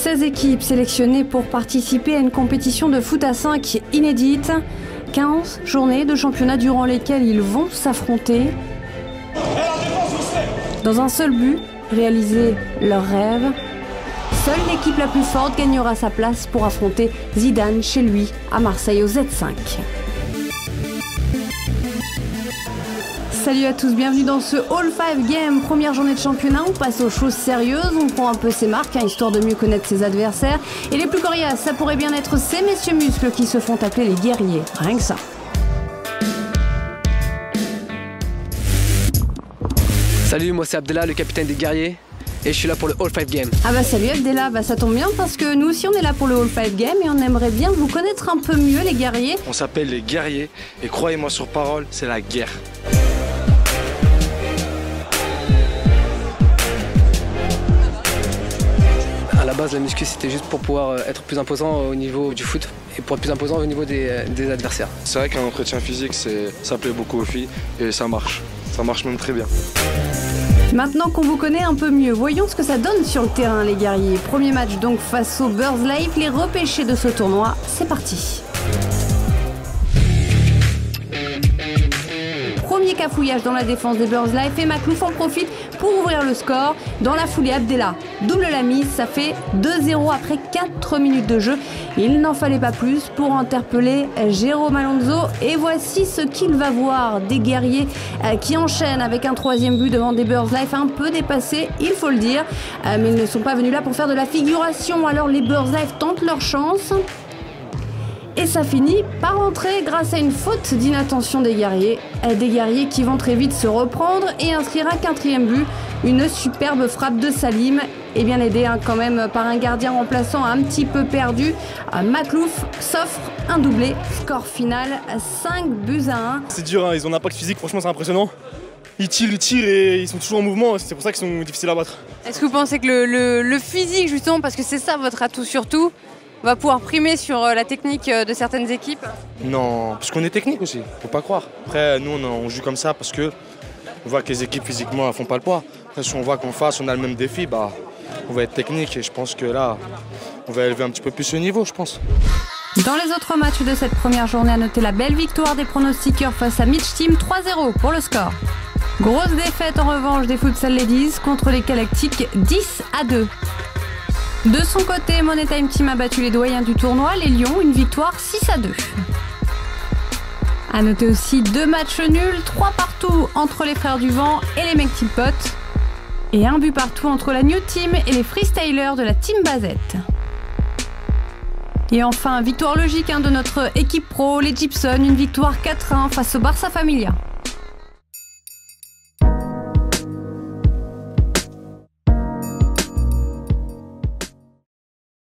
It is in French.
16 équipes sélectionnées pour participer à une compétition de foot à 5 inédite. 15 journées de championnat durant lesquelles ils vont s'affronter dans un seul but, réaliser leur rêve. Seule l'équipe la plus forte gagnera sa place pour affronter Zidane chez lui à Marseille au Z5. Salut à tous, bienvenue dans ce All 5 Game, première journée de championnat. On passe aux choses sérieuses, on prend un peu ses marques, histoire de mieux connaître ses adversaires. Et les plus coriaces, ça pourrait bien être ces messieurs muscles qui se font appeler les guerriers, rien que ça. Salut, moi c'est Abdellah, le capitaine des guerriers. Et je suis là pour le All 5 Game. Ah bah salut Abdellah, ça tombe bien parce que nous aussi on est là pour le All 5 Game et on aimerait bien vous connaître un peu mieux les guerriers. On s'appelle les guerriers et croyez-moi sur parole, c'est la guerre. À la base, la muscu c'était juste pour pouvoir être plus imposant au niveau du foot et pour être plus imposant au niveau des adversaires. C'est vrai qu'un entretien physique, ça plaît beaucoup aux filles et ça marche même très bien. Maintenant qu'on vous connaît un peu mieux, voyons ce que ça donne sur le terrain les guerriers. Premier match donc face aux Birds Life, les repêchés de ce tournoi, c'est parti. Premier cafouillage dans la défense des Birds Life et Maklouf en profite pour ouvrir le score. Dans la foulée, Abdellah double la mise, ça fait 2-0 après 4 minutes de jeu. Il n'en fallait pas plus pour interpeller Jérôme Alonso. Et voici ce qu'il va voir, des guerriers qui enchaînent avec un troisième but devant des Birds Life un peu dépassés, il faut le dire. Mais ils ne sont pas venus là pour faire de la figuration, alors les Birds Life tentent leur chance. Et ça finit par entrer grâce à une faute d'inattention des guerriers qui vont très vite se reprendre et inscrire un quatrième but, une superbe frappe de Salim, et bien aidé quand même par un gardien remplaçant un petit peu perdu. Maklouf s'offre un doublé, score final 5-1. C'est dur, ils ont un impact physique, franchement c'est impressionnant. Ils tirent et ils sont toujours en mouvement, c'est pour ça qu'ils sont difficiles à battre. Est-ce que vous pensez que le physique justement, parce que c'est ça votre atout surtout, va pouvoir primer sur la technique de certaines équipes? Non, parce qu'on est technique aussi, faut pas croire. Après, nous, on joue comme ça parce que on voit que les équipes physiquement elles font pas le poids. Après, si on voit qu'en face, on a le même défi, on va être technique et je pense que là, on va élever un petit peu plus ce niveau, je pense. Dans les autres matchs de cette première journée, à noter la belle victoire des pronostiqueurs face à Mitch Team, 3-0 pour le score. Grosse défaite en revanche des Futsal Ladies contre les Galactiques, 10-2. De son côté, Money Time Team a battu les doyens du tournoi, les Lions, une victoire 6-2. A noter aussi 2 matchs nuls, 3 partout entre les Frères du Vent et les Mecs Team Pot. Et un but partout entre la New Team et les Freestylers de la Team Bazette. Et enfin, victoire logique de notre équipe pro, les Gibson, une victoire 4-1 face au Barça Familia.